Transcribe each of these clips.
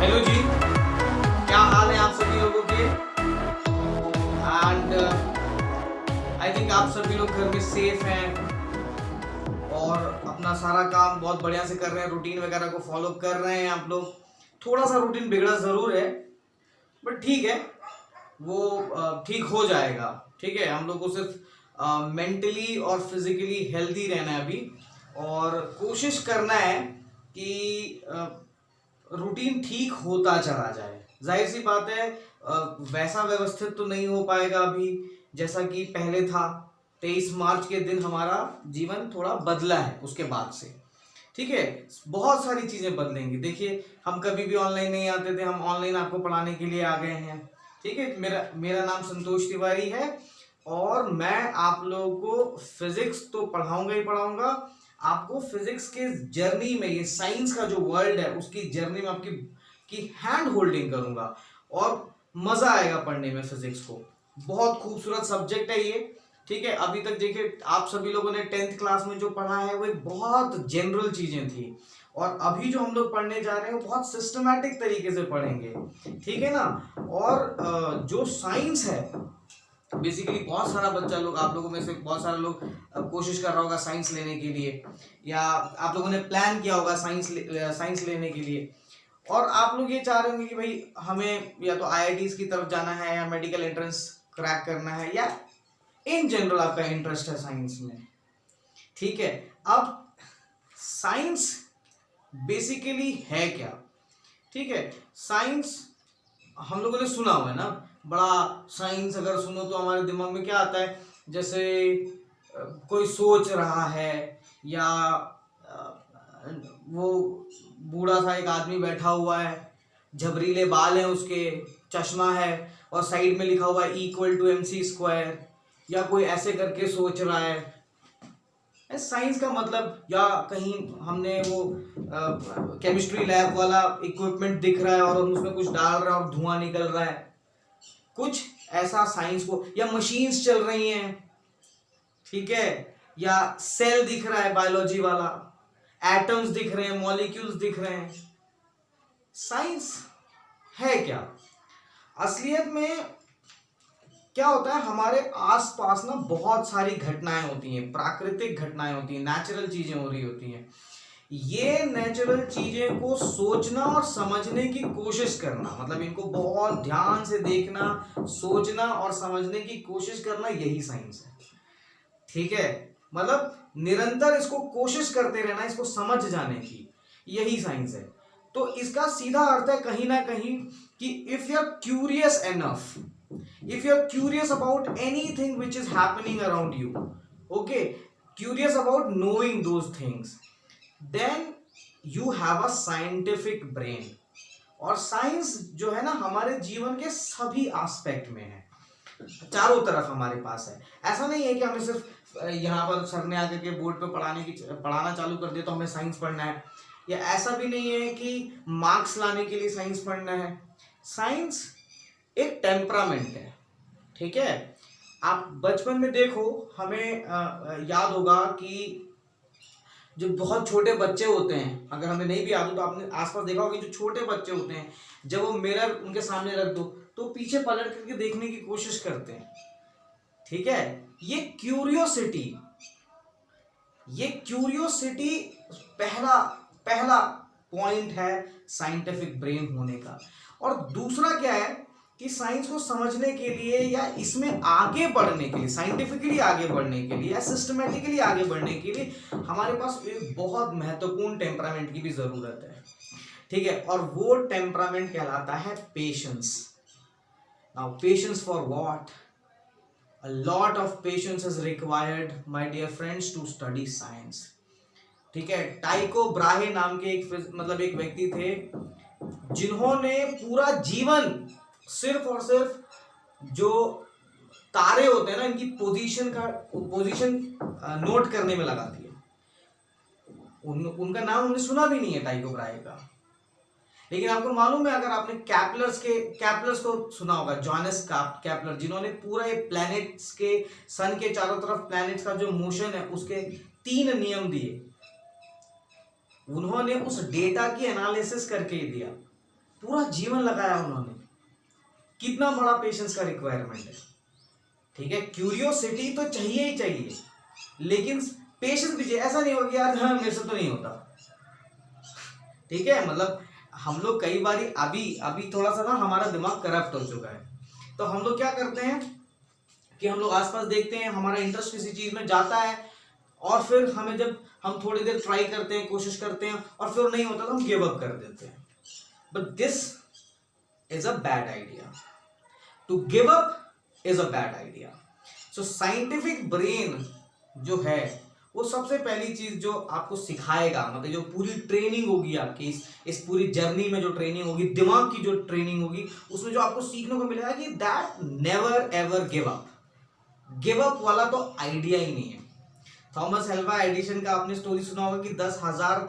Hello जी, क्या हाल है आप सभी लोगों के। एंड आई थिंक आप सभी लोग घर में सेफ हैं और अपना सारा काम बहुत बढ़िया से कर रहे हैं, रूटीन वगैरह को फॉलो कर रहे हैं आप लोग। थोड़ा सा रूटीन बिगड़ा ज़रूर है बट ठीक है, वो ठीक हो जाएगा। ठीक है, हम लोग को सिर्फ मेंटली और फिजिकली हेल्दी रहना है अभी, और कोशिश करना है कि रूटीन ठीक होता चला जाए। जाहिर सी बात है, वैसा व्यवस्थित तो नहीं हो पाएगा अभी जैसा कि पहले था। 23 मार्च के दिन हमारा जीवन थोड़ा बदला है उसके बाद से। ठीक है, बहुत सारी चीज़ें बदलेंगी। देखिए, हम कभी भी ऑनलाइन नहीं आते थे, हम ऑनलाइन आपको पढ़ाने के लिए आ गए हैं। ठीक है, मेरा नाम संतोष तिवारी है और मैं आप लोगों को फिजिक्स तो पढ़ाऊंगा ही पढ़ाऊंगा। आपको फिजिक्स के जर्नी में, ये साइंस का जो वर्ल्ड है उसकी जर्नी में आपकी हैंड होल्डिंग करूंगा और मजा आएगा पढ़ने में फिजिक्स को। बहुत खूबसूरत सब्जेक्ट है ये। ठीक है, अभी तक देखिए आप सभी लोगों ने 10th क्लास में जो पढ़ा है वो एक बहुत जनरल चीजें थी, और अभी जो हम लोग पढ़ने जा रहे हैं वो बहुत सिस्टमैटिक तरीके से पढ़ेंगे। ठीक है ना। और जो साइंस है, बेसिकली बहुत सारा बच्चा लोग, आप लोगों में से बहुत सारे लोग कोशिश कर रहा होगा साइंस लेने के लिए, या आप लोगों ने प्लान किया होगा साइंस लेने के लिए, और आप लोग ये चाह रहे होंगे कि भाई हमें या तो आईआईटीज की तरफ जाना है या मेडिकल एंट्रेंस क्रैक करना है, या इन जनरल आपका इंटरेस्ट है साइंस में। ठीक है, अब साइंस बेसिकली है क्या। ठीक है, साइंस हम लोगों ने सुना हुआ है ना, बड़ा साइंस अगर सुनो तो हमारे दिमाग में क्या आता है, जैसे कोई सोच रहा है, या वो बूढ़ा सा एक आदमी बैठा हुआ है, झबरीले बाल हैं उसके, चश्मा है और साइड में लिखा हुआ है E=mc², या कोई ऐसे करके सोच रहा है। साइंस का मतलब, या कहीं हमने वो केमिस्ट्री लैब वाला इक्विपमेंट दिख रहा है और हम उसमें कुछ डाल रहे हैं और धुआं निकल रहा है, कुछ ऐसा साइंस को, या मशीन्स चल रही हैं। ठीक है, या सेल दिख रहा है बायोलॉजी वाला, एटम्स दिख रहे हैं, मॉलिक्यूल्स दिख रहे हैं। साइंस है क्या असलियत में। क्या होता है, हमारे आसपास ना बहुत सारी घटनाएं होती हैं, प्राकृतिक घटनाएं होती हैं, नेचुरल चीजें हो रही होती हैं। ये नेचुरल चीजें को सोचना और समझने की कोशिश करना, मतलब इनको बहुत ध्यान से देखना, सोचना और समझने की कोशिश करना, यही साइंस है। ठीक है, मतलब निरंतर इसको कोशिश करते रहना, इसको समझ जाने की, यही साइंस है। तो इसका सीधा अर्थ है कहीं ना कहीं कि if you are curious enough, if you're curious about anything which is happening around you, okay, curious about knowing those things, then you have a scientific brain। और साइंस जो है ना हमारे जीवन के सभी एस्पेक्ट में है, चारों तरफ हमारे पास है। ऐसा नहीं है कि हमें सिर्फ यहाँ पर सर ने आकर के बोर्ड पे पढ़ाना चालू कर दिया तो हमें साइंस पढ़ना है, या ऐसा भी नहीं है कि मार्क्स लाने के लिए साइंस पढ़ना है। साइंस एक टेम्परामेंट है। ठीक है, आप बचपन में देखो, हमें याद होगा कि जो बहुत छोटे बच्चे होते हैं, अगर हमें नहीं भी याद हो तो आपने आसपास देखा होगा कि जो छोटे बच्चे होते हैं, जब वो मिरर उनके सामने रख दो तो पीछे पलट करके देखने की कोशिश करते हैं। ठीक है, ये क्यूरियोसिटी पहला पहला पॉइंट है साइंटिफिक ब्रेन होने का। और दूसरा क्या है कि साइंस को समझने के लिए या इसमें आगे बढ़ने के लिए, साइंटिफिकली आगे बढ़ने के लिए या सिस्टमेटिकली आगे बढ़ने के लिए हमारे पास एक बहुत महत्वपूर्ण टेम्परामेंट की भी जरूरत है। ठीक है, और वो टेम्परामेंट कहलाता है patience. Now patience for what? A lot of patience is required my dear friends to study science. ठीक है, टाइको ब्राहे नाम के एक व्यक्ति थे जिन्होंने पूरा जीवन सिर्फ और सिर्फ जो तारे होते हैं ना, इनकी पोजीशन नोट करने में लगा दिया। उनका नाम हमने सुना भी नहीं है टाइको ब्राहे का, लेकिन आपको मालूम है, अगर आपने कैप्लर्स को सुना होगा, जॉनस कैप्लर, जिन्होंने पूरा ये प्लैनेट्स के, सन के चारों तरफ प्लैनेट्स का जो मोशन है उसके 3 नियम दिए। उन्होंने उस डेटा की एनालिसिस करके दिया। पूरा जीवन लगाया उन्होंने। कितना बड़ा पेशेंस का रिक्वायरमेंट है, ठीक है। क्यूरियोसिटी तो चाहिए ही चाहिए, लेकिन पेशेंस भी चाहिए। ऐसा नहीं होगा यार हाँ मेरे से तो नहीं होता, ठीक है। मतलब हम लोग कई बारी अभी थोड़ा सा ना हमारा दिमाग करप्ट हो चुका है, तो हम लोग क्या करते हैं कि हम लोग आसपास देखते हैं, हमारा इंटरेस्ट किसी चीज में जाता है, और फिर हमें जब हम थोड़ी देर ट्राई करते हैं, कोशिश करते हैं, और फिर नहीं होता तो हम गिव अप कर देते हैं। But this is a bad idea. To give up is a bad idea. So scientific brain जो है वो सबसे पहली चीज जो आपको सिखाएगा, मतलब जो पूरी ट्रेनिंग होगी आपकी इस पूरी जर्नी में, जो ट्रेनिंग होगी, दिमाग की जो ट्रेनिंग होगी, उसमें जो आपको सीखने को मिलेगा कि that never ever give up. Give up वाला तो आइडिया ही नहीं है। थॉमस अल्वा एडिसन का आपने स्टोरी सुना होगा कि 10,000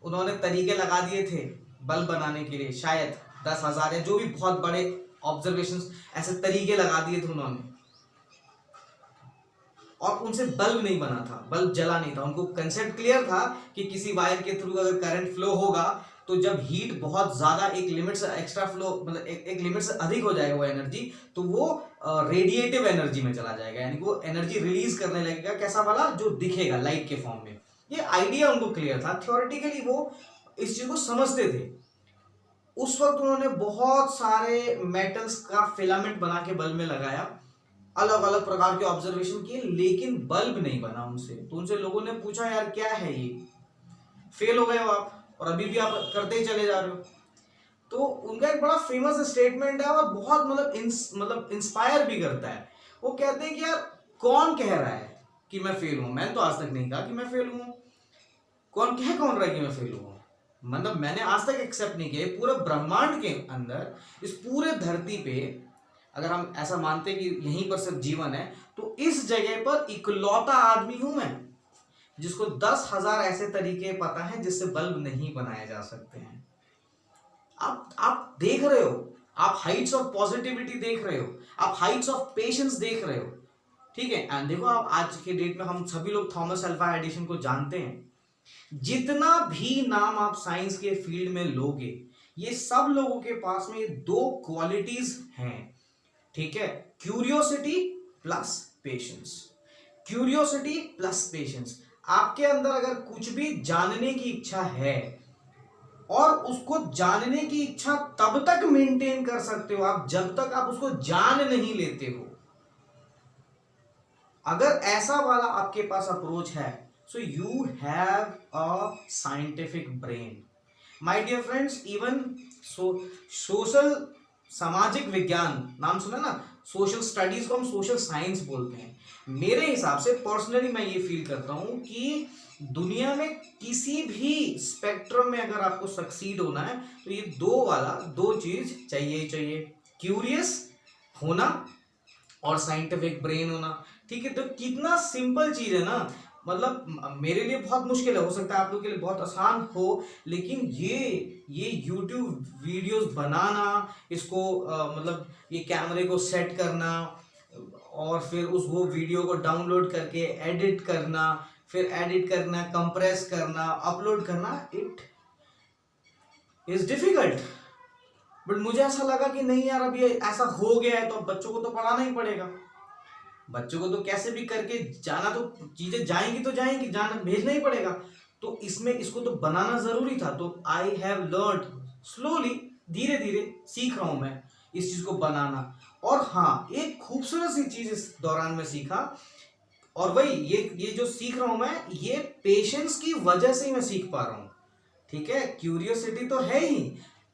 उन्होंने तरीके लगा दिए थे बल्ब बनाने के लिए, शायद 10,000 या जो भी बहुत बड़े ऑब्जर्वेशंस, ऐसे तरीके लगा दिए थे उन्होंने, और उनसे बल्ब नहीं बना था, बल्ब जला नहीं था। उनको कंसेप्ट क्लियर था कि किसी वायर के थ्रू अगर करंट फ्लो होगा तो जब हीट बहुत ज्यादा एक लिमिट से एक्स्ट्रा फ्लो, मतलब एक लिमिट से अधिक हो जाएगा वो एनर्जी, तो वो रेडिएटिव एनर्जी में चला जाएगा, यानी वो एनर्जी रिलीज करने लगेगा, कैसा वाला, जो दिखेगा लाइट के फॉर्म में। ये आइडिया उनको क्लियर था, थ्योरेटिकली वो इस चीज को समझते थे। उस वक्त उन्होंने बहुत सारे मेटल्स का फिलामेंट बना के बल्ब में लगाया, अलग अलग प्रकार के ऑब्जर्वेशन किए, लेकिन बल्ब नहीं बना उनसे। तो उनसे लोगों ने पूछा यार क्या है ये, फेल हो गए हो आप, और अभी भी आप करते ही चले जा रहे हो। तो उनका एक बड़ा फेमस स्टेटमेंट है और बहुत मतलब इंस्पायर भी करता है। वो कहते हैं कि यार कौन कह रहा है कि मैं फेल हूं, मैंने तो आज तक नहीं कहा कि मैं फेल हूं। कौन रहा है कि मैं फेल हुआ, मतलब मैंने आज तक एक्सेप्ट नहीं किया। पूरे ब्रह्मांड के अंदर, इस पूरे धरती पे, अगर हम ऐसा मानते हैं कि यहीं पर सिर्फ जीवन है, तो इस जगह पर इकलौता आदमी हूं मैं जिसको 10,000 ऐसे तरीके पता है जिससे बल्ब नहीं बनाए जा सकते हैं। आप देख रहे हो, आप हाइट्स ऑफ पॉजिटिविटी देख रहे हो, आप हाइट्स ऑफ पेशेंस देख रहे हो, ठीक है। एंड देखो आप आज के डेट में हम सभी लोग थॉमस अल्वा एडिसन को जानते हैं। जितना भी नाम आप साइंस के फील्ड में लोगे, ये सब लोगों के पास में ये दो क्वालिटीज हैं, ठीक है। Curiosity plus patience. Curiosity plus patience. आपके अंदर अगर कुछ भी जानने की इच्छा है, और उसको जानने की इच्छा तब तक मेंटेन कर सकते हो आप जब तक आप उसको जान नहीं लेते हो। अगर ऐसा वाला आपके पास अप्रोच है, so you have a scientific brain. My dear friends, even social, सामाजिक विज्ञान नाम सुना ना, सोशल स्टडीज को हम सोशल साइंस बोलते हैं। मेरे हिसाब से पर्सनली मैं ये फील करता हूं कि दुनिया में किसी भी स्पेक्ट्रम में अगर आपको सक्सीड होना है तो ये दो चीज चाहिए ही चाहिए, क्यूरियस होना और साइंटिफिक ब्रेन होना, ठीक है। तो कितना सिंपल चीज है ना, मतलब मेरे लिए बहुत मुश्किल है, हो सकता है आप लोगों के लिए बहुत आसान हो, लेकिन ये YouTube वीडियोस बनाना, इसको मतलब ये कैमरे को सेट करना, और फिर वो वीडियो को डाउनलोड करके एडिट करना, फिर एडिट करना, कंप्रेस करना, अपलोड करना, इट इज डिफिकल्ट। बट मुझे ऐसा लगा कि नहीं यार, अभी ऐसा हो गया है तो बच्चों को तो पढ़ाना ही पड़ेगा। बच्चों को तो कैसे भी करके जाना, तो चीजें जाएंगी तो जाएंगी, जाना भेजना ही पड़ेगा। तो इसमें इसको तो बनाना जरूरी था। तो आई हैव लर्न स्लोली, धीरे धीरे सीख रहा हूं मैं इस चीज को बनाना। और हाँ, एक खूबसूरत सी चीज इस दौरान में सीखा, और वही ये जो सीख रहा हूं मैं, ये पेशेंस की वजह से ही मैं सीख पा रहा हूं, ठीक है। क्यूरियोसिटी तो है ही,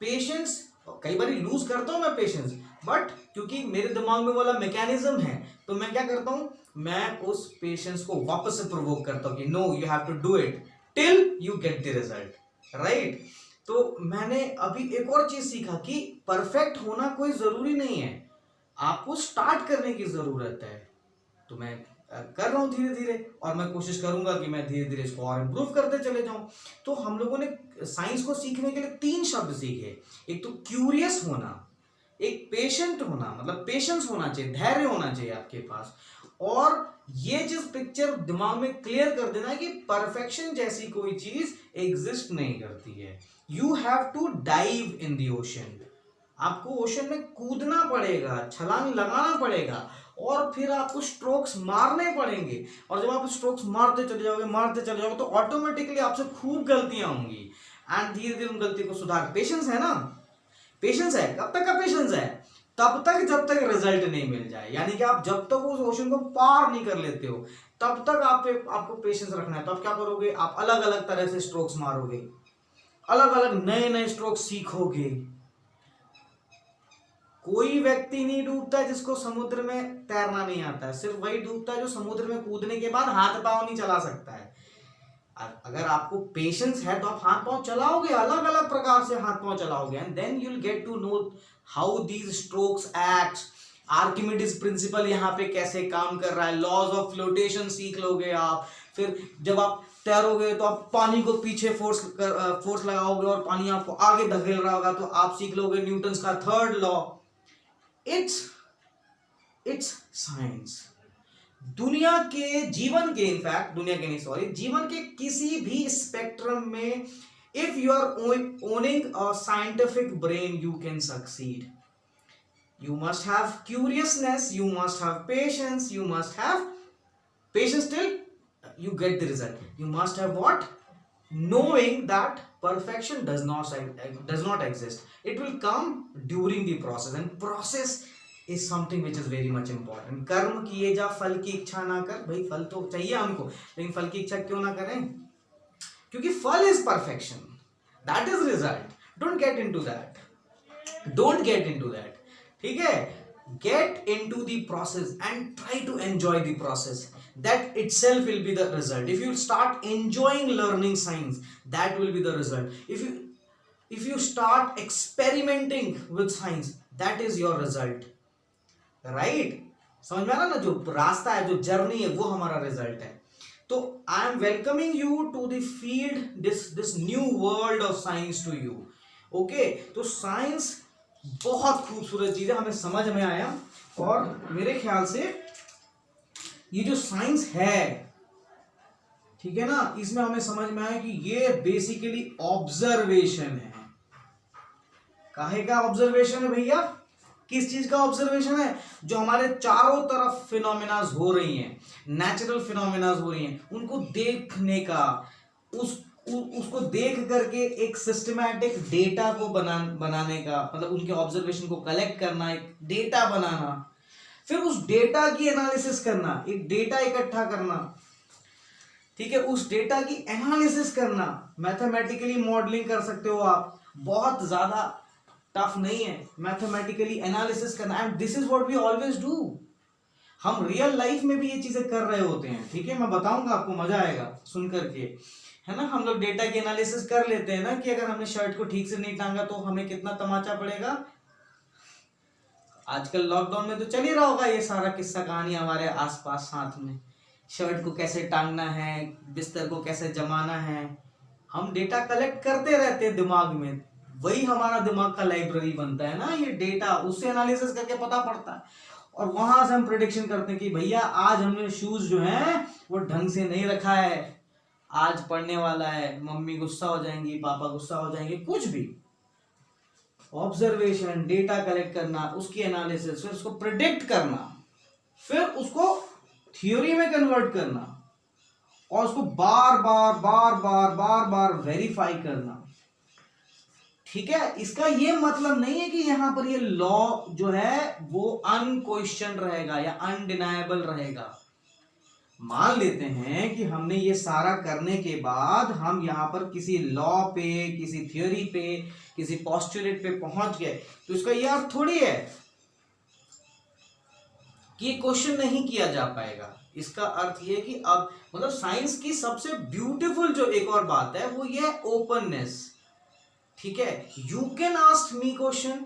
पेशेंस कई बार लूज करता हूं मैं पेशेंस, बट क्योंकि मेरे दिमाग में वाला मैकेनिज्म है, तो मैं क्या करता हूं, मैं उस पेशेंस को वापस से प्रोवोक करता हूं कि no, you have to do it till you get the result, right. तो मैंने अभी एक और चीज सीखा कि परफेक्ट होना कोई जरूरी नहीं है, आपको स्टार्ट करने की जरूरत है। तो मैं कर रहा हूं धीरे धीरे, और मैं कोशिश करूंगा कि मैं धीरे धीरे इसको और इम्प्रूव करते चले जाऊं। तो हम लोगों ने साइंस को सीखने के लिए 3 शब्द सीखे। एक तो क्यूरियस होना, एक पेशेंट होना, मतलब पेशेंस होना चाहिए, धैर्य होना चाहिए आपके पास, और ये चीज पिक्चर दिमाग में क्लियर कर देना है कि परफेक्शन जैसी कोई चीज एग्जिस्ट नहीं करती है। You have to dive in the ocean, आपको ओशन में कूदना पड़ेगा, छलांग लगाना पड़ेगा और फिर आपको स्ट्रोक्स मारने पड़ेंगे। और जब आप स्ट्रोक्स मारते चले जाओगे तो ऑटोमेटिकली आपसे खूब गलतियां होंगी एंड धीरे धीरे उन गलतियों को सुधार। पेशेंस है ना, पेशेंस है, कब तक का पेशेंस है? तब तक जब तक रिजल्ट नहीं मिल जाए, यानी कि आप जब तक उस ओशन को पार नहीं कर लेते हो तब तक आपको पेशेंस रखना है। तो आप क्या करोगे, आप अलग अलग तरह से स्ट्रोक्स मारोगे, अलग अलग नए नए स्ट्रोक्स सीखोगे। कोई व्यक्ति नहीं डूबता है जिसको समुद्र में तैरना नहीं आता है, सिर्फ वही डूबता है जो समुद्र में कूदने के बाद हाथ पांव नहीं चला सकता है। अगर आपको पेशेंस है तो आप हाथ पांव चलाओगे, अलग अलग प्रकार से हाथ पांव चलाओगे and then you will get to know how these strokes act. Archimedes principle यहाँ पे कैसे काम कर रहा है, लॉज ऑफ फ्लोटेशन सीख लोगे आप। फिर जब आप तैरोगे तो आप पानी को पीछे फोर्स लगाओगे और पानी आपको आगे धकेल रहा होगा तो आप सीख लोगे न्यूटन्स का थर्ड लॉ। It's science. दुनिया के जीवन के इनफैक्ट दुनिया के नहीं सॉरी जीवन के किसी भी स्पेक्ट्रम में if you are owning a scientific brain you can succeed. You must have curiousness, you must have patience, you must have patience till you get the result. You must have what? Knowing that perfection does not exist. It will come during the process and process is something which is very much important. कर्म किए जा फल की इच्छा ना कर। भाई फल तो चाहिए हमको, लेकिन फल की इच्छा क्यों ना करें? क्योंकि फल is perfection, that is result. Don't get into that. ठीक है, get into the process and try to enjoy the process. That itself will be the result. If you start enjoying learning science, that will be the result. If you start experimenting with science, that is your result. Right? समझ में आ रहा ना, जो रास्ता है, जो journey है, वो हमारा रिजल्ट है। तो I am welcoming you to the field, this new world of science to you. Okay, तो साइंस बहुत खूबसूरत चीज है, हमें समझ में आया। और मेरे ख्याल से ये जो साइंस है, ठीक है ना, इसमें हमें समझ में आया कि ये बेसिकली ऑब्जर्वेशन है। काहे का ऑब्जर्वेशन है भैया? किस चीज का ऑब्जर्वेशन है? जो हमारे चारों तरफ फिनोमिनाज हो रही हैं, नेचुरल फिनोमिनाज हो रही हैं, उनको देखने का, उसको देख करके एक सिस्टमैटिक डेटा को बनाने का, मतलब उनके ऑब्जर्वेशन को कलेक्ट करना, एक डेटा बनाना, फिर उस डेटा की एनालिसिस करना, एक डेटा इकट्ठा करना, ठीक है, उस डेटा की एनालिसिस करना, मैथमेटिकली मॉडलिंग कर सकते हो आप, बहुत ज्यादा टफ नहीं है मैथमेटिकली एनालिसिस करना। And this is what we always do. हम रियल लाइफ में भी ये चीजें कर रहे होते हैं, ठीक है, मैं बताऊंगा आपको, मजा आएगा सुन करके, है ना। हम लोग डेटा की एनालिसिस कर लेते हैं ना कि अगर हमने शर्ट को ठीक से नहीं टांगा तो हमें कितना तमाचा पड़ेगा। आजकल लॉकडाउन में तो चल ही रहा होगा ये सारा किस्सा कहानी हमारे आसपास साथ में, शर्ट को कैसे टांगना है, बिस्तर को कैसे जमाना है। हम डेटा कलेक्ट करते रहते हैं दिमाग में, वही हमारा दिमाग का लाइब्रेरी बनता है ना ये डेटा, उससे एनालिसिस करके पता पड़ता है और वहां से हम प्रेडिक्शन करते हैं कि भैया आज हमने शूज जो है वो ढंग से नहीं रखा है, आज पढ़ने वाला है, मम्मी गुस्सा हो जाएंगी, पापा गुस्सा हो जाएंगे, कुछ भी। ऑब्जर्वेशन, डेटा कलेक्ट करना, उसकी एनालिसिस, फिर उसको प्रिडिक्ट करना, फिर उसको थ्योरी में कन्वर्ट करना और उसको बार बार वेरीफाई करना, ठीक है। इसका ये मतलब नहीं है कि यहां पर ये लॉ जो है वो अनक्वेश्चन रहेगा या अनडिनायबल रहेगा। मान लेते हैं कि हमने ये सारा करने के बाद हम यहां पर किसी लॉ पे, किसी थ्योरी पे, किसी पोस्टुलेट पे पहुंच गए, तो इसका ये अर्थ थोड़ी है कि ये क्वेश्चन नहीं किया जा पाएगा। इसका अर्थ ये कि अब मतलब साइंस की सबसे ब्यूटीफुल जो एक और बात है वो ये ओपननेस, ठीक है। You can ask me question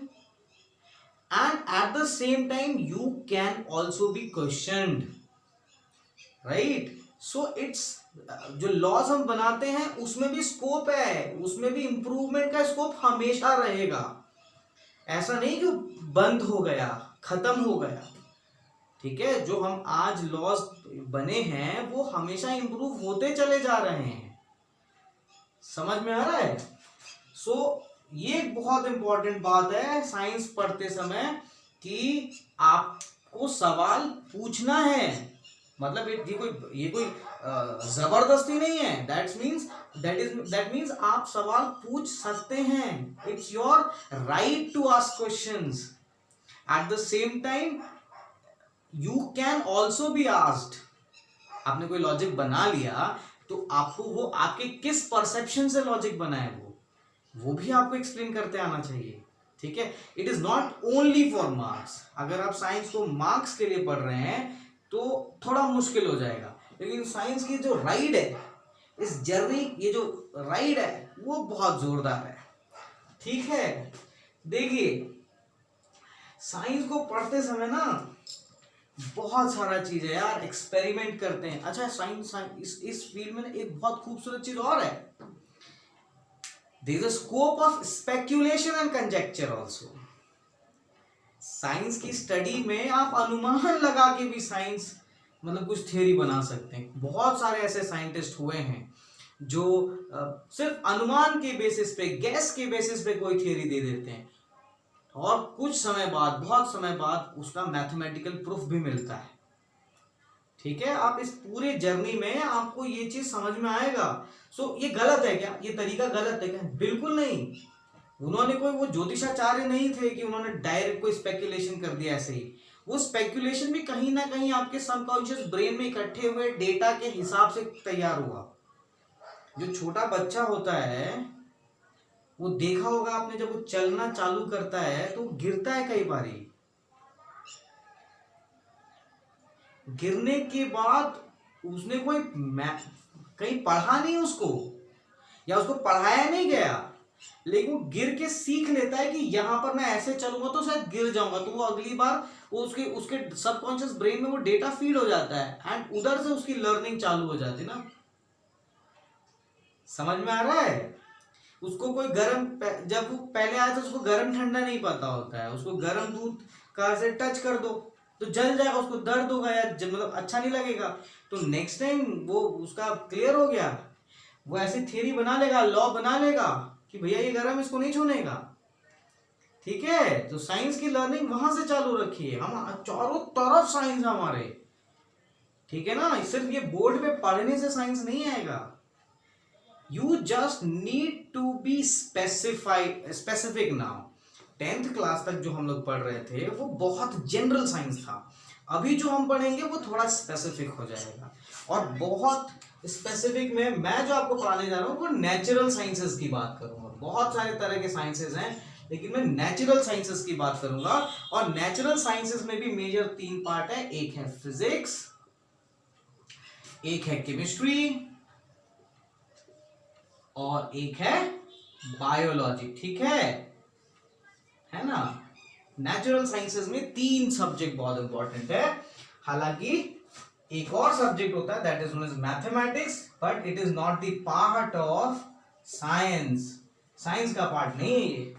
and eight the same time you can also B questioned, right. So it's, जो लॉज हम बनाते हैं उसमें भी स्कोप है, उसमें भी इंप्रूवमेंट का स्कोप हमेशा रहेगा। ऐसा नहीं कि बंद हो गया, खत्म हो गया, ठीक है। जो हम आज लॉज बने हैं वो हमेशा इंप्रूव होते चले जा रहे हैं, समझ में आ रहा है। सो ये एक बहुत इंपॉर्टेंट बात है साइंस पढ़ते समय कि आपको सवाल पूछना है। मतलब ये कोई जबरदस्ती नहीं है। दैट मीन्स आप सवाल पूछ सकते हैं। It's your right to ask questions. At the same time you can also be asked. आपने कोई लॉजिक बना लिया तो आपको वो आपके किस परसेप्शन से लॉजिक बना है वो भी आपको एक्सप्लेन करते आना चाहिए। ठीक है, it is not only for marks. अगर आप साइंस को मार्क्स के लिए पढ़ रहे हैं तो थोड़ा मुश्किल हो जाएगा, लेकिन साइंस की जो राइड है, इस जर्नी, ये जो राइड है वो बहुत जोरदार है। ठीक है, देखिए साइंस को पढ़ते समय ना बहुत सारा चीज है यार, एक्सपेरिमेंट करते हैं। अच्छा, साइंस इस फील्ड में एक बहुत खूबसूरत चीज और है, there is a scope of speculation and conjecture also. Science की स्टडी में आप अनुमान लगा के भी साइंस मतलब कुछ थ्योरी बना सकते हैं। बहुत सारे ऐसे साइंटिस्ट हुए हैं जो सिर्फ अनुमान के बेसिस पे, गैस के बेसिस पे कोई थ्योरी दे देते हैं और कुछ समय बाद, बहुत समय बाद उसका मैथमेटिकल प्रूफ भी मिलता है। ठीक है, आप इस पूरे जर्नी में आपको ये चीज समझ में आएगा। सो ये गलत है क्या? ये तरीका गलत है क्या? बिल्कुल नहीं। उन्होंने कोई वो ज्योतिषाचार्य नहीं थे कि उन्होंने डायरेक्ट कोई स्पेक्यूलेशन कर दिया ऐसे ही। वो स्पेक्यूलेशन भी कहीं ना कहीं आपके सबकॉन्शियस ब्रेन में इकट्ठे हुए डेटा के हिसाब से तैयार हुआ। जो छोटा बच्चा होता है वो देखा होगा आपने, जब वो चलना चालू करता है तो गिरता है कई बारी। गिरने के बाद उसने कोई कहीं पढ़ा नहीं उसको, या उसको पढ़ाया नहीं गया, लेकिन वो गिर के सीख लेता है कि यहां पर मैं ऐसे चलूंगा तो शायद गिर जाऊंगा। तो वो अगली बार वो उसके सबकॉन्शियस ब्रेन में वो डेटा फीड हो जाता है एंड उधर से उसकी लर्निंग चालू हो जाती है ना। समझ में आ रहा है? उसको कोई गर्म, जब वो पहले आया तो उसको गर्म ठंडा नहीं पता होता है। उसको गर्म दूध का से टच कर दो तो जल जाएगा, उसको दर्द होगा या मतलब अच्छा नहीं लगेगा। तो नेक्स्ट टाइम वो उसका क्लियर हो गया, वो ऐसी थ्योरी बना लेगा, लॉ बना लेगा कि भैया ये गर्म, इसको नहीं छूने का। ठीक है, तो साइंस की लर्निंग वहां से चालू रखी है। हम चारों तरफ साइंस हमारे, ठीक है ना। सिर्फ ये बोर्ड पे पढ़ने से साइंस नहीं आएगा। You just need to be specific now. 10th class तक जो हम लोग पढ़ रहे थे वो बहुत जनरल साइंस था। अभी जो हम पढ़ेंगे वो थोड़ा स्पेसिफिक हो जाएगा, और बहुत स्पेसिफिक में मैं जो आपको पढ़ाने जा रहा हूँ वो नेचुरल साइंसेस की बात करूंगा। बहुत सारे तरह के साइंसेस हैं, लेकिन मैं नेचुरल साइंसेस की बात करूंगा। और नेचुरल साइंसेस में भी मेजर 3 पार्ट है। एक है फिजिक्स, एक है केमिस्ट्री, और एक है बायोलॉजी। ठीक है ना। नेचुरल साइंसेस में 3 सब्जेक्ट बहुत इंपॉर्टेंट है। हालांकि एक और सब्जेक्ट होता है that is known as mathematics, but it is not the part of science. Science का पार्ट नहीं है ये।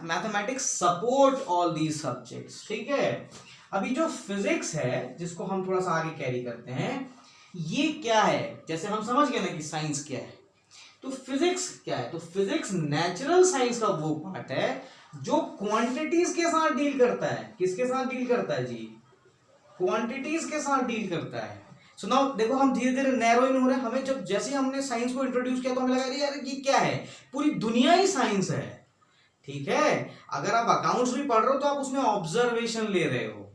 Mathematics support all these subjects. ठीक है, अभी जो फिजिक्स है जिसको हम थोड़ा सा आगे कैरी करते हैं, ये क्या है? जैसे हम समझ गए ना कि साइंस क्या है, तो फिजिक्स क्या है? तो फिजिक्स नेचुरल साइंस का वो पार्ट है जो क्वांटिटीज के साथ डील करता है। किसके साथ डील करता है जी? क्वांटिटीज के साथ डील करता है। सो नाउ देखो, हम धीरे धीरे नैरो इन हो रहे हैं। हमें जब जैसे हमने साइंस को इंट्रोड्यूस किया तो हमें लगा यार ये क्या है, पूरी दुनिया ही साइंस है। ठीक है, अगर आप अकाउंट्स भी पढ़ रहे हो तो आप उसमें ऑब्जर्वेशन ले रहे हो।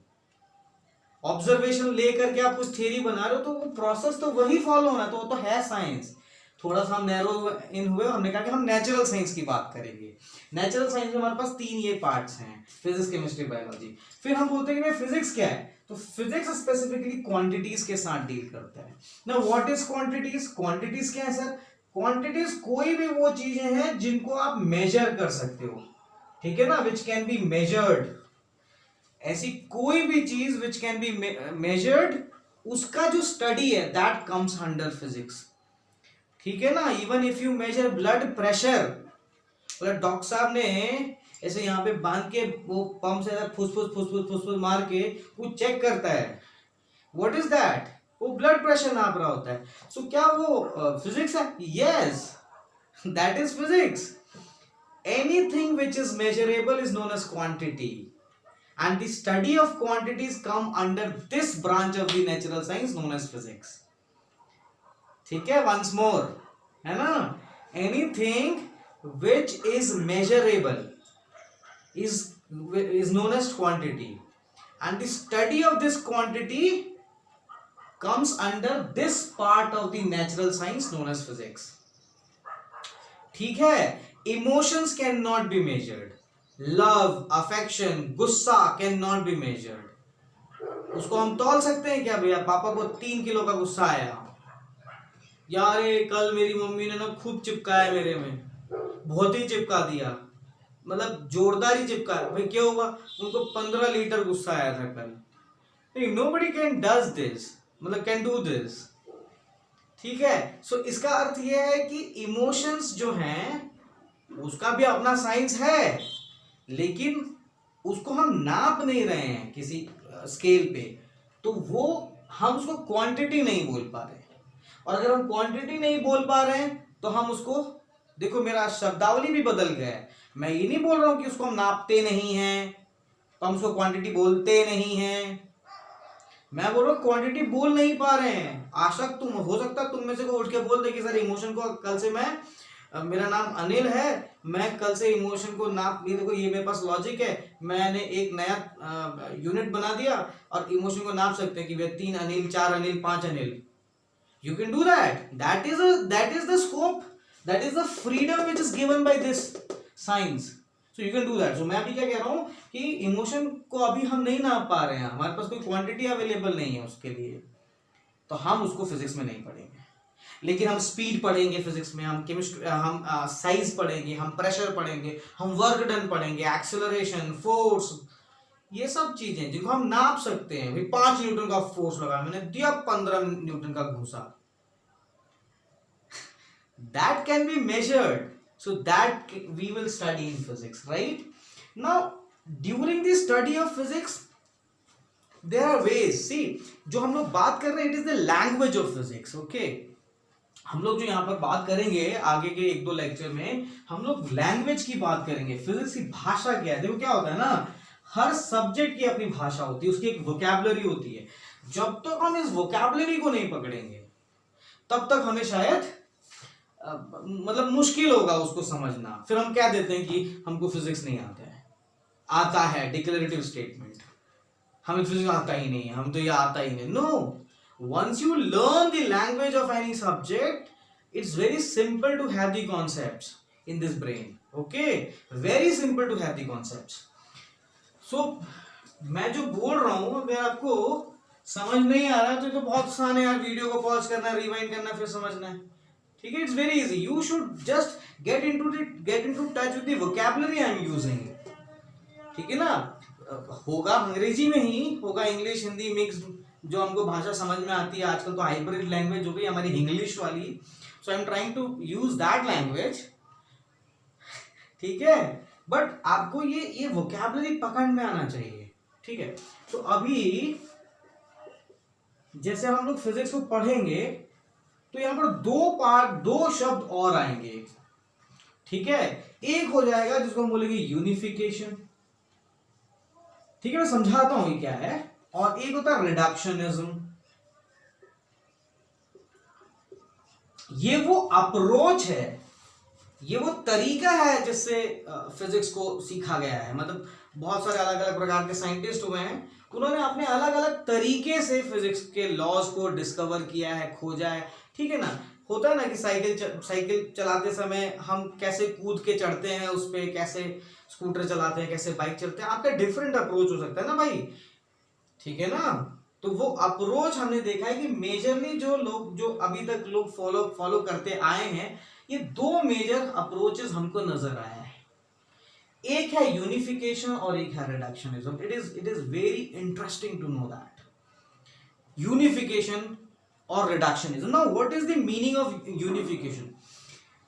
ऑब्जर्वेशन लेकर के आप कुछ थ्योरी बना रहे हो, तो वो प्रोसेस तो वही फॉलो होना, तो वो तो है साइंस। थोड़ा सा हम नैरो इन हुए, हमने कहा कि हम नेचुरल साइंस की बात करेंगे। नेचुरल साइंस में हमारे पास 3 ये पार्ट्स हैं, फिजिक्स, केमिस्ट्री, बायोलॉजी। फिर हम बोलते हैं कि फिजिक्स क्या है? तो फिजिक्स स्पेसिफिकली क्वांटिटीज के साथ डील करता है। Now what is quantities? Quantities क्या है सर? क्वांटिटीज कोई भी वो चीजें हैं जिनको आप मेजर कर सकते हो। ठीक है ना, विच कैन बी मेजर्ड। ऐसी कोई भी चीज विच कैन बी मेजर्ड, उसका जो स्टडी है दैट कम्स अंडर फिजिक्स। ठीक है ना। Even if you measure blood pressure, मतलब डॉक्टर साहब ने ऐसे यहाँ पे बांध के वो पंप से फुसफुस मार के वो चेक करता है, व्हाट इज दैट? वो ब्लड प्रेशर नाप रहा होता है। सो क्या वो फिजिक्स है? Yes, that is physics. anything which is measurable is known as quantity, and the study of quantities come under this branch of the natural science known as physics. ठीक है, once more, है ना, anything which is measurable is known as quantity, and the study of this quantity comes under this part of the natural science known as physics. ठीक है, emotions cannot be measured, love, affection, गुस्सा cannot be measured. उसको हम तौल सकते हैं क्या भैया? पापा को 3 किलो का गुस्सा आया, यार कल मेरी मम्मी ने ना खूब चिपकाया मेरे में, बहुत ही चिपका दिया, मतलब जोरदार ही चिपकाया। भाई क्या हुआ? उनको 15 लीटर गुस्सा आया था कल। नोबडी कैन डज दिस, मतलब कैन डू दिस। ठीक है, सो इसका अर्थ यह है कि इमोशंस जो हैं उसका भी अपना साइंस है, लेकिन उसको हम नाप नहीं रहे हैं किसी स्केल पे, तो वो हम उसको क्वांटिटी नहीं बोल पा रहे। और अगर हम क्वांटिटी नहीं बोल पा रहे हैं तो हम उसको, देखो मेरा शब्दावली भी बदल गया है। मैं ये नहीं बोल रहा हूं कि उसको हम नापते नहीं हैं तो हम उसको क्वांटिटी बोलते नहीं हैं, मैं बोल रहा हूँ क्वांटिटी बोल नहीं पा रहे हैं। आशा तुम, हो सकता है तुम में से कोई उठ के बोल दे कि सर इमोशन को कल से मैं, मेरा नाम अनिल है, मैं कल से इमोशन को नाप, ये देखो ये मेरे पास लॉजिक है, मैंने एक नया यूनिट बना दिया और इमोशन को नाप सकते हैं कि वे 3 Anil, 4 Anil, 5 Anil. You can do that. That is the scope. That is the freedom which is given by this science. So you can do that. So मैं अभी क्या कह रहा हूँ कि इमोशन को अभी हम नहीं नाप पा रहे हैं, हमारे पास कोई क्वांटिटी अवेलेबल नहीं है उसके लिए, तो हम उसको फिजिक्स में नहीं पढ़ेंगे। लेकिन हम स्पीड पढ़ेंगे फिजिक्स में, हम केमिस्ट्री, हम साइज पढ़ेंगे, हम प्रेशर पढ़ेंगे, हम वर्क डन पढ़ेंगे, एक्सेलरेशन, फोर्स, ये सब चीजें जिनको हम नाप सकते हैं। भाई 5 न्यूटन का फोर्स लगा, मैंने दिया 15 न्यूटन का घूसा, that can be measured. So that we will study in physics, right? Now during the study of physics there are ways. See, जो हम लोग बात कर रहे हैं, it is the language of physics, okay? हम लोग जो यहाँ पर बात करेंगे आगे के 1-2 लेक्चर में, हम लोग लैंग्वेज की बात करेंगे। फिजिक्स की भाषा क्या है? देखो क्या होता है ना, हर सब्जेक्ट की अपनी भाषा होती है, उसकी एक वोकैबुलरी होती है। जब तक हम इस वोकैबुलरी को नहीं पकड़ेंगे तब तक हमें शायद मतलब मुश्किल होगा उसको समझना। फिर हम क्या देते हैं कि हमको फिजिक्स नहीं आता है, आता है डिक्लेरेटिव स्टेटमेंट, हमें फिजिक्स आता ही नहीं है, हम तो ये आता ही नहीं। No, once you learn the language of any subject, it's very simple to have the concepts in this brain, okay? Very simple to have the concepts. So मैं जो बोल रहा हूँ अगर आपको समझ नहीं आ रहा तो बहुत आसान है यार, वीडियो को पॉज करना, रिवाइंड करना, फिर समझना है। ठीक है, it's very easy. You should just get into touch with the vocabulary I am using. ठीक है ना, होगा अंग्रेजी में ही, होगा इंग्लिश हिंदी मिक्स, जो हमको भाषा समझ में आती है। आजकल तो हाइब्रिड लैंग्वेज हो गई हमारी इंग्लिश वाली, so I am trying to use that language. ठीक है, बट आपको ये वोकैबुलरी पकड़ में आना चाहिए। ठीक है, तो अभी जैसे हम लोग फिजिक्स को पढ़ेंगे तो यहां पर 2 शब्द और आएंगे। ठीक है, एक हो जाएगा जिसको हम बोलेंगे यूनिफिकेशन। ठीक है, मैं समझाता हूं ये क्या है। और एक होता है रिडक्शनिज्म। ये वो अप्रोच है, ये वो तरीका है जिससे फिजिक्स को सीखा गया है। मतलब बहुत सारे अलग अलग प्रकार के साइंटिस्ट हुए हैं, उन्होंने अपने अलग अलग तरीके से फिजिक्स के लॉज को डिस्कवर किया है, खोजा है। ठीक है ना, होता है ना कि साइकिल चलाते समय हम कैसे कूद के चढ़ते हैं उस पे, कैसे स्कूटर चलाते हैं, कैसे बाइक चलते हैं, आपका डिफरेंट अप्रोच हो सकता है ना भाई। ठीक है ना, तो वो अप्रोच हमने देखा है कि मेजरली जो अभी तक लोग फॉलो करते आए हैं, ये 2 मेजर अप्रोचेस हमको नजर आया है। एक है यूनिफिकेशन और एक है reductionism. It is very interesting to know that unification और reductionism. Now what is the meaning of unification?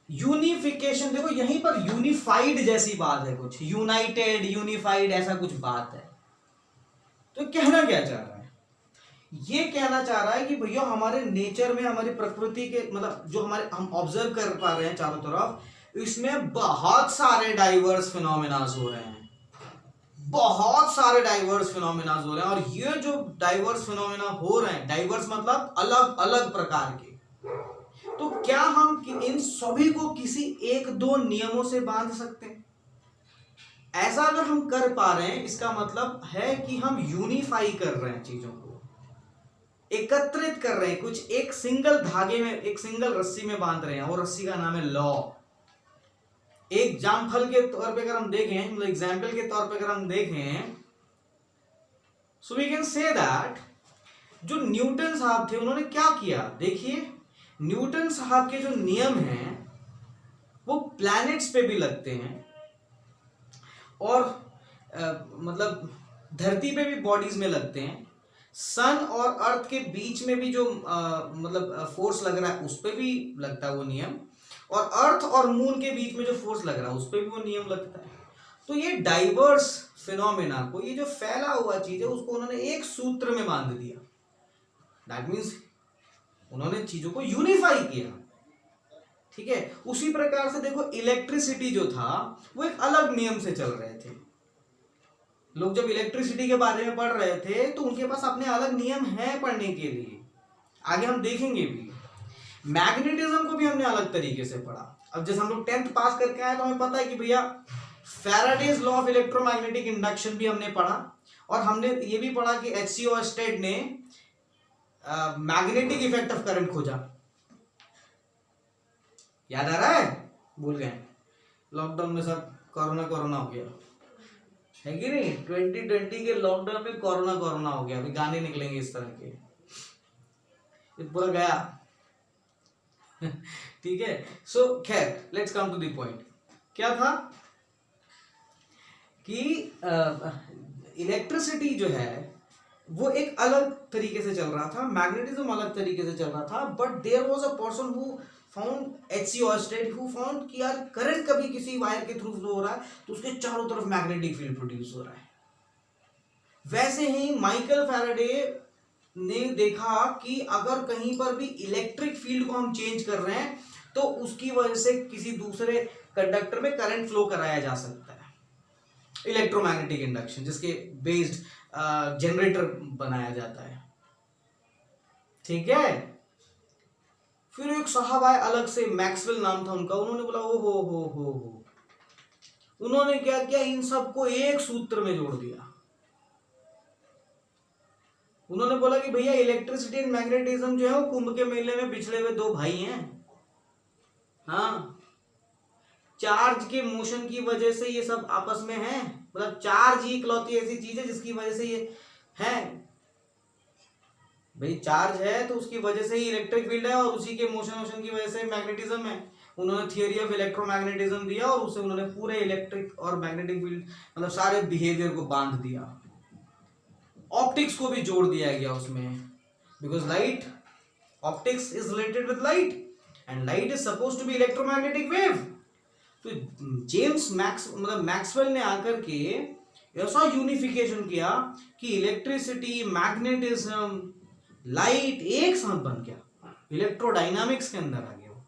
Unification देखो यहीं पर यूनिफाइड जैसी बात है, कुछ यूनाइटेड, यूनिफाइड ऐसा कुछ बात है। तो कहना क्या चाह रहा है? ये कहना चाह रहा है कि भैया हमारे नेचर में, हमारी प्रकृति के, मतलब जो हम ऑब्जर्व कर पा रहे हैं चारों तरफ, इसमें बहुत सारे डाइवर्स फिनोमेनास हो रहे हैं, बहुत सारे डाइवर्स फिनोमेनास हो रहे हैं। और ये जो डाइवर्स फिनोमेना हो रहे हैं, डाइवर्स मतलब अलग अलग प्रकार के, तो क्या हम इन सभी को किसी एक दो नियमों से बांध सकते हैं? ऐसा अगर हम कर पा रहे हैं, इसका मतलब है कि हम यूनिफाई कर रहे हैं, चीजों को एकत्रित कर रहे हैं, कुछ एक सिंगल धागे में, एक सिंगल रस्सी में बांध रहे हैं, और रस्सी का नाम है लॉ। एक जामफल के तौर पे अगर हम देखें, मतलब एग्जाम्पल के तौर पे अगर हम देखें, so we can say that जो न्यूटन साहब थे उन्होंने क्या किया, देखिए न्यूटन साहब के जो नियम हैं वो प्लैनेट्स पे भी लगते हैं, और मतलब धरती पे भी बॉडीज में लगते हैं, सन और अर्थ के बीच में भी जो मतलब फोर्स लग रहा है उस पर भी लगता है वो नियम, और अर्थ और मून के बीच में जो फोर्स लग रहा है उस पर भी वो नियम लगता है। तो ये डाइवर्स फिनोमेना को, ये जो फैला हुआ चीज है उसको उन्होंने एक सूत्र में बांध दिया। दैट मीन्स उन्होंने चीजों को यूनिफाई किया, ठीक है। उसी प्रकार से देखो इलेक्ट्रिसिटी जो था वो एक अलग नियम से चल रहे थे। लोग जब इलेक्ट्रिसिटी के बारे में पढ़ रहे थे तो उनके पास अपने अलग नियम हैं पढ़ने के लिए, आगे हम देखेंगे भी। मैग्नेटिज्म को भी हमने अलग तरीके से पढ़ा। अब जैसे हम लोग 10th पास करके आए तो हमें पता है कि भैया Faraday's law of electromagnetic induction भी हमने पढ़ा, और हमने ये भी पढ़ा कि एचसी ओर्स्टेड ने मैग्नेटिक इफेक्ट ऑफ करंट खोजा। याद आ रहा है? भूल गए? लॉकडाउन में सब कोरोना कोरोना हो गया है कि नहीं? 2020 के लॉकडाउन में कोरोना कोरोना हो गया। अभी गाने निकलेंगे इस तरह के, ये पूरा गया। ठीक है, सो खैर let's come to the point. क्या था कि इलेक्ट्रिसिटी जो है वो एक अलग तरीके से चल रहा था, मैग्नेटिज्म अलग तरीके से चल रहा था, but there was a person who found HC Oersted who found कि यार करंट कभी किसी वायर के थ्रू फ्लो हो रहा है तो उसके चारों तरफ मैग्नेटिक फील्ड प्रोड्यूस हो रहा है। वैसे ही माइकल फैराडे ने देखा कि अगर कहीं पर भी इलेक्ट्रिक फील्ड को हम चेंज कर रहे हैं तो उसकी वजह से किसी दूसरे कंडक्टर में करंट फ्लो कराया जा सकता है, इलेक्ट्रोमैग्नेटिक इंडक्शन, जिसके बेस्ड जनरेटर बनाया जाता है। ठीक है, फिर एक साहब आए अलग से, मैक्सवेल नाम था उनका, उन्होंने बोला ओ हो, उन्होंने क्या किया, इन सबको एक सूत्र में जोड़ दिया। उन्होंने बोला कि भैया इलेक्ट्रिसिटी एंड मैग्नेटिज्म जो है वो कुंभ के मेले में बिछड़े हुए दो भाई हैं। हाँ, चार्ज के मोशन की वजह से ये सब आपस में है, मतलब चार्ज ही इकलौती ऐसी चीज है जिसकी वजह से ये है। भाई चार्ज है तो उसकी वजह से ही इलेक्ट्रिक फील्ड है, और उसी के मोशन की वजह से मैग्नेटिज्म है। उन्होंने थियोरी ऑफ इलेक्ट्रोमैग्नेटिज्म दिया, और उससे उन्होंने पूरे इलेक्ट्रिक और मैग्नेटिक फील्ड मतलब सारे बिहेवियर को बांध दिया। ऑप्टिक्स को भी जोड़ दिया गया उसमें, because light, optics is related with light, and light is suppose to be electromagnetic wave. तो जेम्स मैक्सवेल ने आकर के ऐसा यूनिफिकेशन किया कि इलेक्ट्रिसिटी, मैग्नेटिज्म, लाइट एक साथ बन गया, इलेक्ट्रोडायनामिक्स के अंदर आ गया।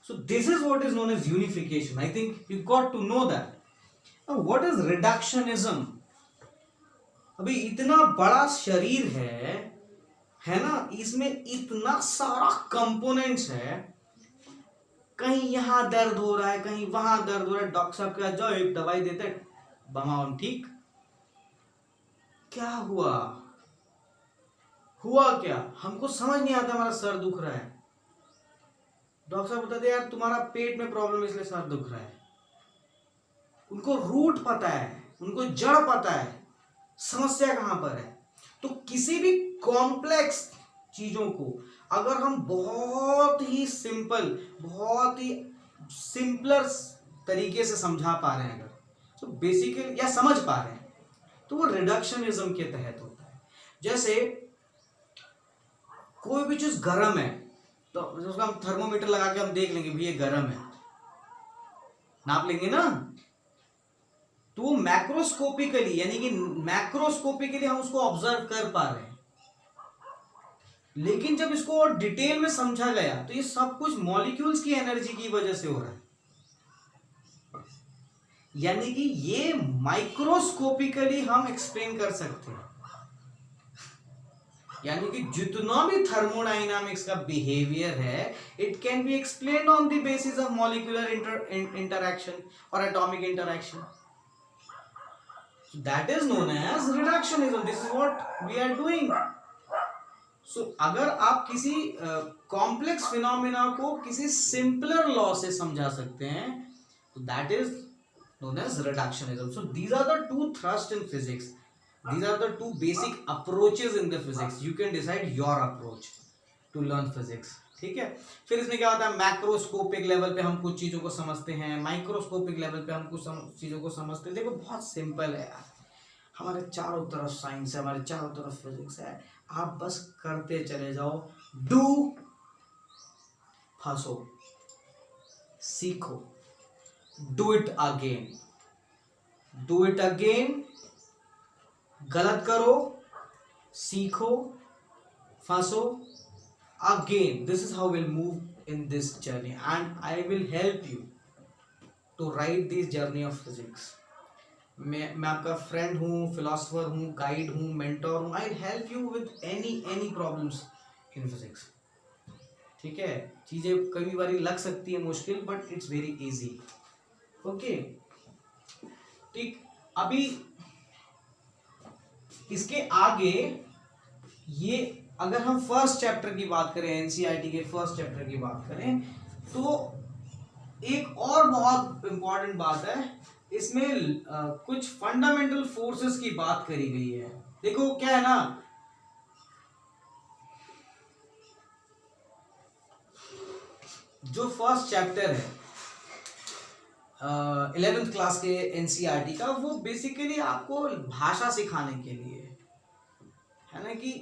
So this is what is known as unification. I think you got to know that. Now what is reductionism? अभी इतना बड़ा शरीर है ना, इसमें इतना सारा कंपोनेंट्स है, कहीं यहां दर्द हो रहा है, कहीं वहां दर्द हो रहा है, डॉक्टर साहब के जाओ एक दवाई देते बमाओ ठीक। क्या हुआ क्या? हमको समझ नहीं आता, हमारा सर दुख रहा है, डॉक्टर साहब बताते यार तुम्हारा पेट में प्रॉब्लम है इसलिए सर दुख रहा है। उनको रूट पता है, उनको जड़ पता है, समस्या कहां पर है। तो किसी भी कॉम्प्लेक्स चीजों को अगर हम बहुत ही सिंपलर तरीके से समझा पा रहे हैं, अगर तो बेसिकली या समझ पा रहे हैं, तो वो रिडक्शनिज्म के तहत होता है। जैसे कोई भी चीज गर्म है तो उसका हम थर्मोमीटर लगा के हम देख लेंगे भी ये गर्म है, नाप लेंगे ना, तो वो मैक्रोस्कोपिकली यानी कि मैक्रोस्कोपिकली हम उसको ऑब्जर्व कर पा रहे हैं। लेकिन जब इसको और डिटेल में समझा गया तो ये सब कुछ मॉलिक्यूल्स की एनर्जी की वजह से हो रहा है। यानी कि ये माइक्रोस्कोपिकली हम एक्सप्लेन कर सकते हैं, यानी कि जितना भी थर्मोडाइनामिक्स का बिहेवियर है it can be explained on the basis of molecular interaction और atomic interaction, that is known as reductionism. This is what we are doing. So अगर आप किसी कॉम्प्लेक्स फिनोमिना को किसी सिंपलर लॉ से समझा सकते हैं तो that is known as reductionism. So these are the two thrusts in physics. These are the two basic approaches in the physics. You can decide your approach to learn physics. ठीक है। फिर इसमें क्या होता है, मैक्रोस्कोपिक लेवल पे हम कुछ चीजों को समझते हैं, माइक्रोस्कोपिक लेवल पे हम कुछ चीजों को समझते हैं। देखो बहुत सिंपल है यार, हमारे चारों तरफ साइंस है, हमारे चारों तरफ फिजिक्स है, आप बस करते चले जाओ। डू, फंसो, सीखो, do it again, do it again, गलत करो, सीखो, फंसो, again. This is how will move in this journey and I will help you to write this journey of physics. मैं आपका फ्रेंड हूँ, फिलोसफर हूँ, गाइड हूँ, मेंटोर हूँ। I help you with any problems in physics. ठीक है, चीजें कई बार लग सकती है मुश्किल, but it's very easy. Okay, ठीक। अभी इसके आगे ये अगर हम फर्स्ट चैप्टर की बात करें, एनसीईआरटी के फर्स्ट चैप्टर की बात करें, तो एक और बहुत इंपॉर्टेंट बात है, इसमें कुछ फंडामेंटल फोर्सेस की बात करी गई है। देखो क्या है ना, जो फर्स्ट चैप्टर है 11th क्लास के एनसीईआरटी का, वो बेसिकली आपको भाषा सिखाने के लिए है ना, कि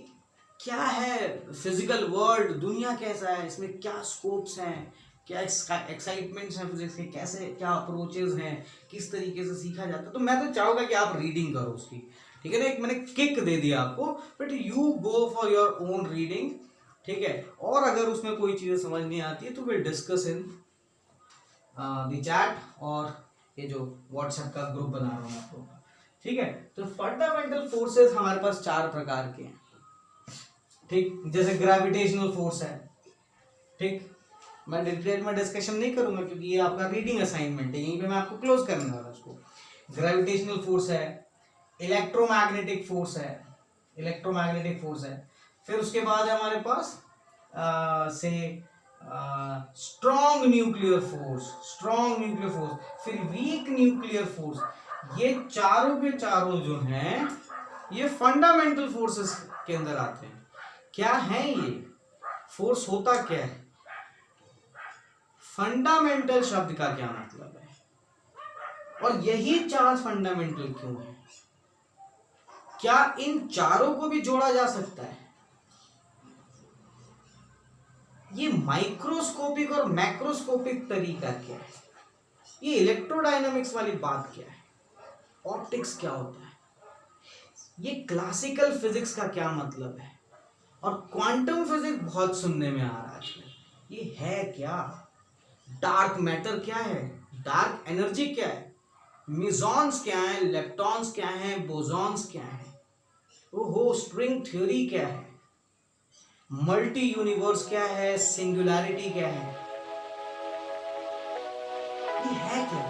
क्या है फिजिकल वर्ल्ड, दुनिया कैसा है, इसमें क्या स्कोप्स हैं, क्या एक्साइटमेंट्स हैं फिजिक्स के, कैसे क्या अप्रोचेस हैं, किस तरीके से सीखा जाता है। तो मैं तो चाहूँगा कि आप रीडिंग करो उसकी, ठीक है ना। एक मैंने किक दे दिया आपको, but you go for your own reading, ठीक है। और अगर उसमें कोई चीज़ें समझ नहीं आती है तो will discuss in the chat, और ये जो व्हाट्सएप का ग्रुप बना रहा हूँ आपको, ठीक है। तो फंडामेंटल फोर्सेस हमारे पास 4 प्रकार के हैं, ठीक। जैसे ग्रेविटेशनल फोर्स है, ठीक। मैं डिटेल में डिस्कशन नहीं करूंगा क्योंकि ये आपका रीडिंग असाइनमेंट है, यहीं पे मैं आपको क्लोज करने वाला उसको। ग्रेविटेशनल फोर्स है, इलेक्ट्रोमैग्नेटिक फोर्स है, इलेक्ट्रोमैग्नेटिक फोर्स है। फिर उसके बाद है हमारे पास strong nuclear force, strong nuclear force, फिर वीक न्यूक्लियर फोर्स। ये चारों के चारों जो हैं ये फंडामेंटल फोर्सेस के अंदर आते हैं। क्या है ये फोर्स, होता क्या है, फंडामेंटल शब्द का क्या मतलब है, और यही 4 फंडामेंटल क्यों है, क्या इन चारों को भी जोड़ा जा सकता है, ये माइक्रोस्कोपिक और मैक्रोस्कोपिक तरीका क्या है, ये इलेक्ट्रोडायनामिक्स वाली बात क्या है, ऑप्टिक्स क्या होता है, ये क्लासिकल फिजिक्स का क्या मतलब है, और क्वांटम फिजिक्स बहुत सुनने में आ रहा है आजकल, ये है क्या, डार्क मैटर क्या है, डार्क एनर्जी क्या है, मिजॉन्स क्या है, इलेक्ट्रॉन्स क्या है, बोसॉन्स क्या है, ओहो स्ट्रिंग थ्योरी क्या है, मल्टी यूनिवर्स क्या है, सिंगुलैरिटी क्या है, ये है क्या।